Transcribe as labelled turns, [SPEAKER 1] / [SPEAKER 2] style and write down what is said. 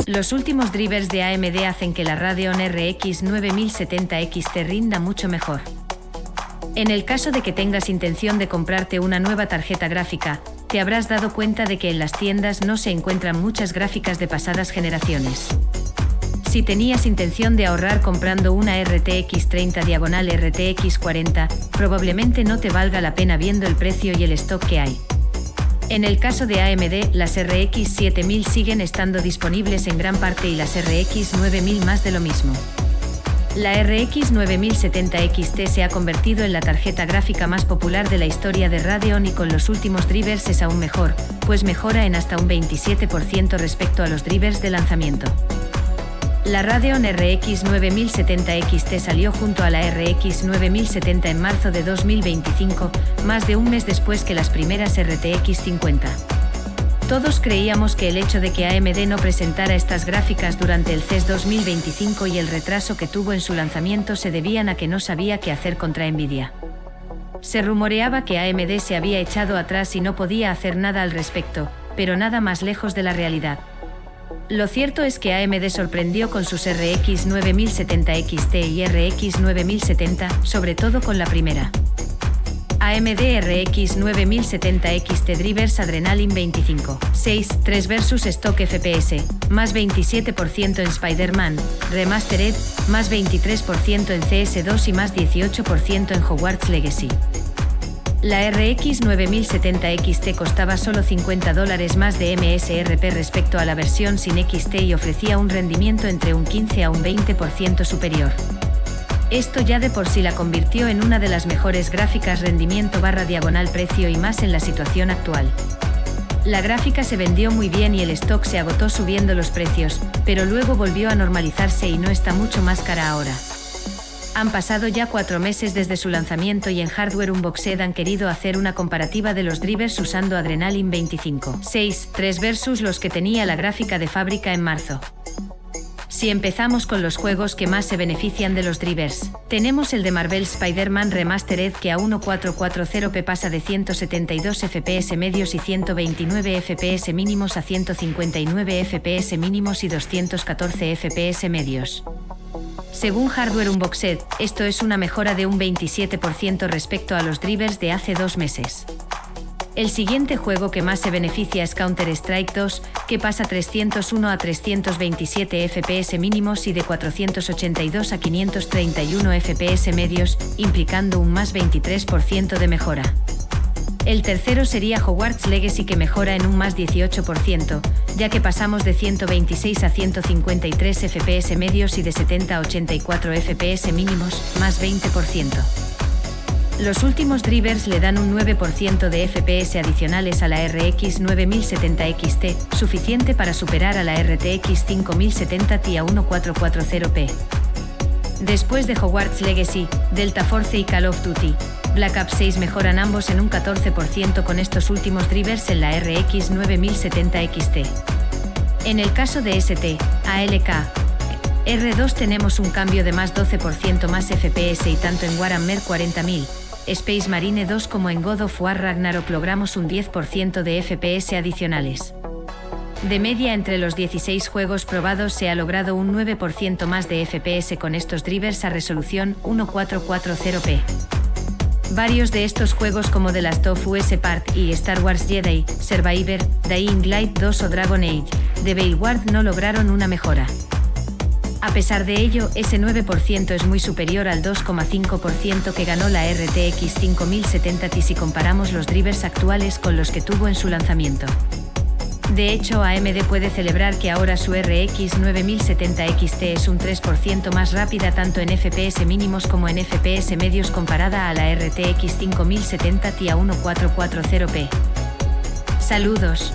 [SPEAKER 1] Los últimos drivers de AMD hacen que la Radeon RX 9070 XT rinda mucho mejor. En el caso de que tengas intención de comprarte una nueva tarjeta gráfica, te habrás dado cuenta de que en las tiendas no se encuentran muchas gráficas de pasadas generaciones. Si tenías intención de ahorrar comprando una RTX 30/RTX 40, probablemente no te valga la pena viendo el precio y el stock que hay. En el caso de AMD, las RX 7000 siguen estando disponibles en gran parte y las RX 9000 más de lo mismo. La RX 9070 XT se ha convertido en la tarjeta gráfica más popular de la historia de Radeon y con los últimos drivers es aún mejor, pues mejora en hasta un 27% respecto a los drivers de lanzamiento. La Radeon RX 9070 XT salió junto a la RX 9070 en marzo de 2025, más de un mes después que las primeras RTX 50. Todos creíamos que el hecho de que AMD no presentara estas gráficas durante el CES 2025 y el retraso que tuvo en su lanzamiento se debían a que no sabía qué hacer contra Nvidia. Se rumoreaba que AMD se había echado atrás y no podía hacer nada al respecto, pero nada más lejos de la realidad. Lo cierto es que AMD sorprendió con sus RX 9070 XT y RX 9070, sobre todo con la primera. AMD RX 9070 XT Drivers Adrenaline 25.6.3 vs Stock FPS, más 27% en Spider-Man Remastered, más 23% en CS2 y más 18% en Hogwarts Legacy. La RX 9070 XT costaba solo $50 más de MSRP respecto a la versión sin XT y ofrecía un rendimiento entre un 15 a un 20% superior. Esto ya de por sí la convirtió en una de las mejores gráficas rendimiento/precio y más en la situación actual. La gráfica se vendió muy bien y el stock se agotó subiendo los precios, pero luego volvió a normalizarse y no está mucho más cara ahora. Han pasado ya 4 meses desde su lanzamiento y en Hardware Unboxed han querido hacer una comparativa de los drivers usando Adrenaline 25.6.3 versus los que tenía la gráfica de fábrica en marzo. Si empezamos con los juegos que más se benefician de los drivers, tenemos el de Marvel Spider-Man Remastered que a 1440p pasa de 172 FPS medios y 129 FPS mínimos a 159 FPS mínimos y 214 FPS medios. Según Hardware Unboxed, esto es una mejora de un 27% respecto a los drivers de hace 2 meses. El siguiente juego que más se beneficia es Counter-Strike 2, que pasa 301 a 327 FPS mínimos y de 482 a 531 FPS medios, implicando un más 23% de mejora. El tercero sería Hogwarts Legacy que mejora en un más 18%, ya que pasamos de 126 a 153 FPS medios y de 70 a 84 FPS mínimos, más 20%. Los últimos drivers le dan un 9% de FPS adicionales a la RX 9070 XT, suficiente para superar a la RTX 5070 Ti a 1440p. Después de Hogwarts Legacy, Delta Force y Call of Duty Black Ops 6 mejoran ambos en un 14% con estos últimos drivers en la RX 9070 XT. En el caso de ST, ALK, R2 tenemos un cambio de más 12% más FPS y tanto en Warhammer 40.000, Space Marine 2 como en God of War Ragnarok logramos un 10% de FPS adicionales. De media entre los 16 juegos probados se ha logrado un 9% más de FPS con estos drivers a resolución 1440p. Varios de estos juegos como The Last of Us Part y Star Wars Jedi, Survivor, Dying Light 2 o Dragon Age, The Veilguard no lograron una mejora. A pesar de ello, ese 9% es muy superior al 2,5% que ganó la RTX 5070 Ti si comparamos los drivers actuales con los que tuvo en su lanzamiento. De hecho, AMD puede celebrar que ahora su RX 9070 XT es un 3% más rápida tanto en FPS mínimos como en FPS medios comparada a la RTX 5070 Ti a 1440p. Saludos.